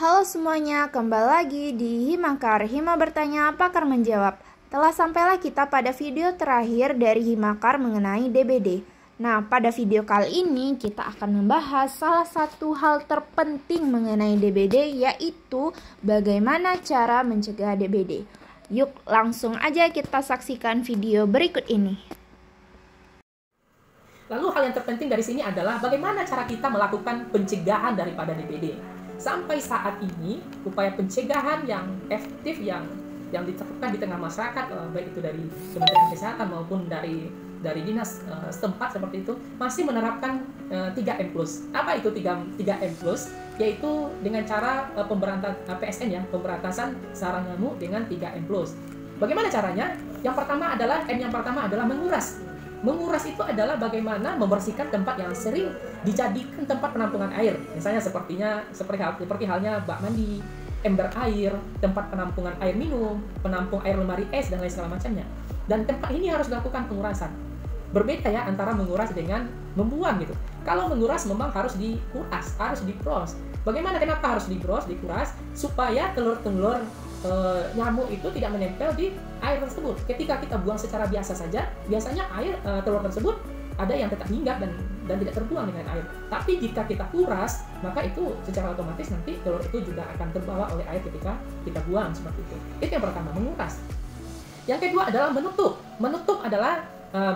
Halo semuanya, kembali lagi di Himakar. Hima bertanya, pakar menjawab. Telah sampailah kita pada video terakhir dari Himakar mengenai DBD. Nah, pada video kali ini kita akan membahas salah satu hal terpenting mengenai DBD, yaitu bagaimana cara mencegah DBD. Yuk, langsung aja kita saksikan video berikut ini. Lalu hal yang terpenting dari sini adalah bagaimana cara kita melakukan pencegahan daripada DBD. Sampai saat ini, upaya pencegahan yang efektif yang diterapkan di tengah masyarakat, baik itu dari Kementerian Kesehatan maupun dari dinas setempat seperti itu, masih menerapkan 3M+. Apa itu 3M+? Yaitu dengan cara PSN ya, pemberantasan sarang nyamuk dengan 3M+. Bagaimana caranya? Yang pertama adalah menguras. Menguras itu adalah bagaimana membersihkan tempat yang sering dijadikan tempat penampungan air. Misalnya seperti halnya bak mandi, ember air, tempat penampungan air minum, penampung air lemari es, dan lain segala macamnya. Dan tempat ini harus dilakukan pengurasan. Berbeda ya antara menguras dengan membuang gitu. Kalau menguras memang harus dikuras, harus dipros. Kenapa harus dikuras? Supaya telur-telur nyamuk itu tidak menempel di air tersebut. Ketika kita buang secara biasa saja, biasanya telur tersebut ada yang tetap hinggap dan tidak terbuang dengan air. Tapi jika kita kuras, maka itu secara otomatis nanti telur itu juga akan terbawa oleh air ketika kita buang seperti itu. Itu yang pertama, menguras. Yang kedua adalah menutup. Menutup adalah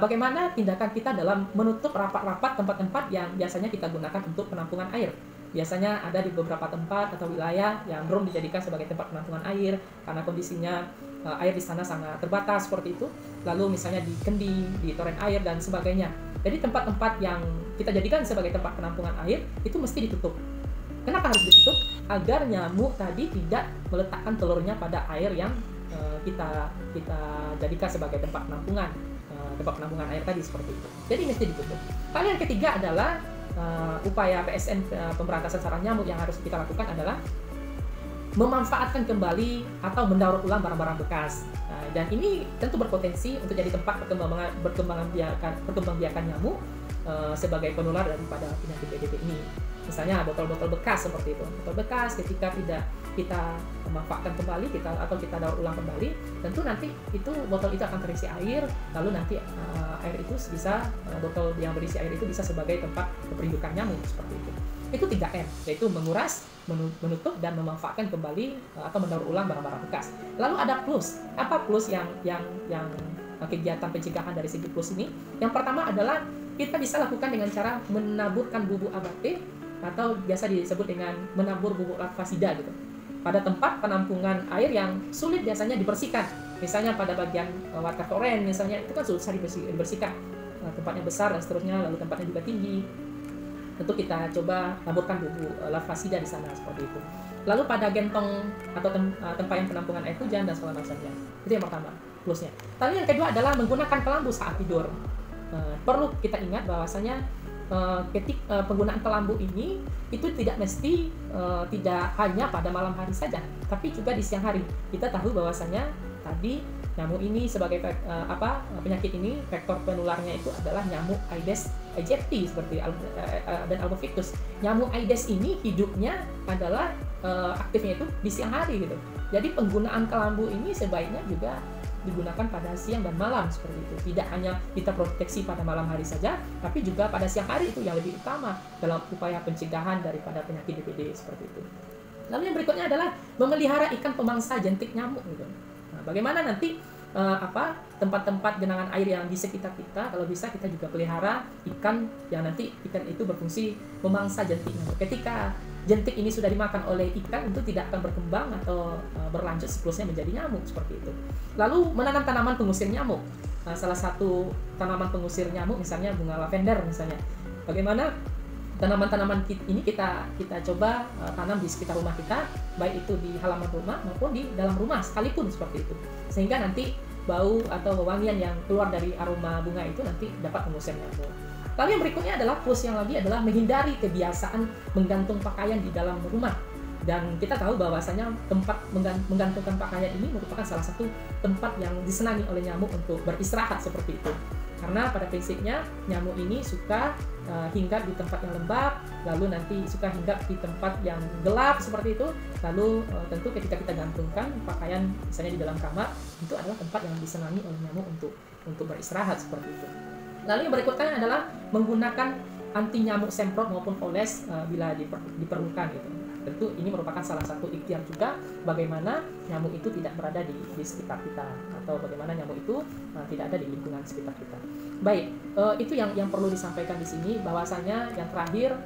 bagaimana tindakan kita dalam menutup rapat-rapat tempat-tempat yang biasanya kita gunakan untuk penampungan air. Biasanya ada di beberapa tempat atau wilayah yang belum dijadikan sebagai tempat penampungan air karena kondisinya air di sana sangat terbatas seperti itu. Lalu misalnya di kendi, di toren air dan sebagainya. Jadi tempat-tempat yang kita jadikan sebagai tempat penampungan air itu mesti ditutup. Kenapa harus ditutup? Agar nyamuk tadi tidak meletakkan telurnya pada air yang kita jadikan sebagai tempat penampungan air tadi seperti itu. Jadi mesti ditutup. Lalu yang ketiga adalah upaya PSN pemberantasan sarang nyamuk yang harus kita lakukan adalah memanfaatkan kembali atau mendaur ulang barang-barang bekas. Dan ini tentu berpotensi untuk jadi tempat perkembangbiakan nyamuk sebagai penular daripada penyakit DBD ini. Misalnya botol-botol bekas seperti itu. Botol bekas ketika tidak kita memanfaatkan kembali atau kita daur ulang kembali, tentu nanti botol itu akan terisi air, lalu nanti air itu botol yang berisi air itu bisa sebagai tempat perindukan nyamuk seperti itu. Itu 3M, yaitu menguras, menutup, dan memanfaatkan kembali atau mendaur ulang barang-barang bekas. Lalu ada plus. Apa plus yang kegiatan pencegahan dari segi plus ini? Yang pertama adalah kita bisa lakukan dengan cara menaburkan bubuk abate atau biasa disebut dengan menabur bubuk larvasida gitu pada tempat penampungan air yang sulit biasanya dibersihkan. Misalnya pada bagian water toren misalnya, itu kan susah dibersihkan, tempatnya besar dan seterusnya, lalu tempatnya juga tinggi. Tentu kita coba taburkan bubuk larvasida di sana seperti itu. Lalu pada gentong atau tempat yang penampungan air hujan dan segala macamnya. Itu yang pertama, plusnya. Lalu yang kedua adalah menggunakan pelambu saat tidur. Perlu kita ingat bahwasanya penggunaan pelambu ini itu tidak mesti tidak hanya pada malam hari saja, tapi juga di siang hari. Kita tahu bahwasanya tadi nyamuk ini sebagai penyakit ini vektor penularnya itu adalah nyamuk Aedes aegypti dan albopictus. Nyamuk Aedes ini hidupnya adalah aktifnya itu di siang hari gitu. Jadi penggunaan kelambu ini sebaiknya juga digunakan pada siang dan malam seperti itu. Tidak hanya kita proteksi pada malam hari saja, tapi juga pada siang hari itu yang lebih utama dalam upaya pencegahan daripada penyakit DBD seperti itu. Lalu yang berikutnya adalah memelihara ikan pemangsa jentik nyamuk gitu. Nah, bagaimana nanti tempat-tempat genangan air yang di sekitar kita, kalau bisa kita juga pelihara ikan yang nanti ikan itu berfungsi memangsa jentik nyamuk. Ketika jentik ini sudah dimakan oleh ikan, itu tidak akan berkembang atau berlanjut siklusnya menjadi nyamuk seperti itu. Lalu menanam tanaman pengusir nyamuk. Salah satu tanaman pengusir nyamuk misalnya bunga lavender misalnya. Bagaimana tanaman-tanaman ini kita coba tanam di sekitar rumah kita, baik itu di halaman rumah maupun di dalam rumah sekalipun seperti itu. Sehingga nanti bau atau wewangian yang keluar dari aroma bunga itu nanti dapat mengusir nyamuk. Lalu yang berikutnya adalah plus yang lagi adalah menghindari kebiasaan menggantung pakaian di dalam rumah. Dan kita tahu bahwasanya tempat menggantungkan pakaian ini merupakan salah satu tempat yang disenangi oleh nyamuk untuk beristirahat seperti itu. Karena pada prinsipnya nyamuk ini suka hinggap di tempat yang lembab, lalu nanti suka hinggap di tempat yang gelap seperti itu. Lalu tentu ketika kita gantungkan pakaian misalnya di dalam kamar, itu adalah tempat yang disenangi oleh nyamuk untuk beristirahat seperti itu. Lalu yang berikutnya adalah menggunakan anti nyamuk semprot maupun oles bila diperlukan gitu. Tentu ini merupakan salah satu ikhtiar juga bagaimana nyamuk itu tidak berada di sekitar kita, atau bagaimana nyamuk itu tidak ada di lingkungan sekitar kita. Baik, itu yang perlu disampaikan di sini, bahwasanya yang terakhir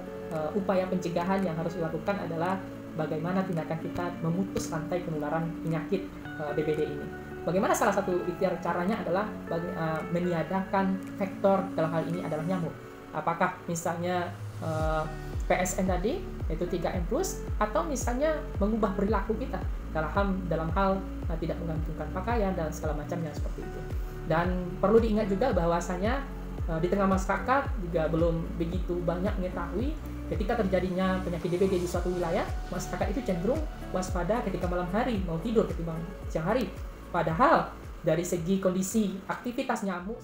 upaya pencegahan yang harus dilakukan adalah bagaimana tindakan kita memutus rantai penularan penyakit DBD ini. Bagaimana salah satu ikhtiar caranya adalah meniadakan vektor, dalam hal ini adalah nyamuk. Apakah misalnya PSN tadi, yaitu 3M+, atau misalnya mengubah perilaku kita dalam hal tidak menggantungkan pakaian dan segala macamnya seperti itu. Dan perlu diingat juga bahwasanya di tengah masyarakat juga belum begitu banyak mengetahui ketika terjadinya penyakit DBD di suatu wilayah, masyarakat itu cenderung waspada ketika malam hari mau tidur ketimbang siang hari. Padahal dari segi kondisi aktivitas nyamuk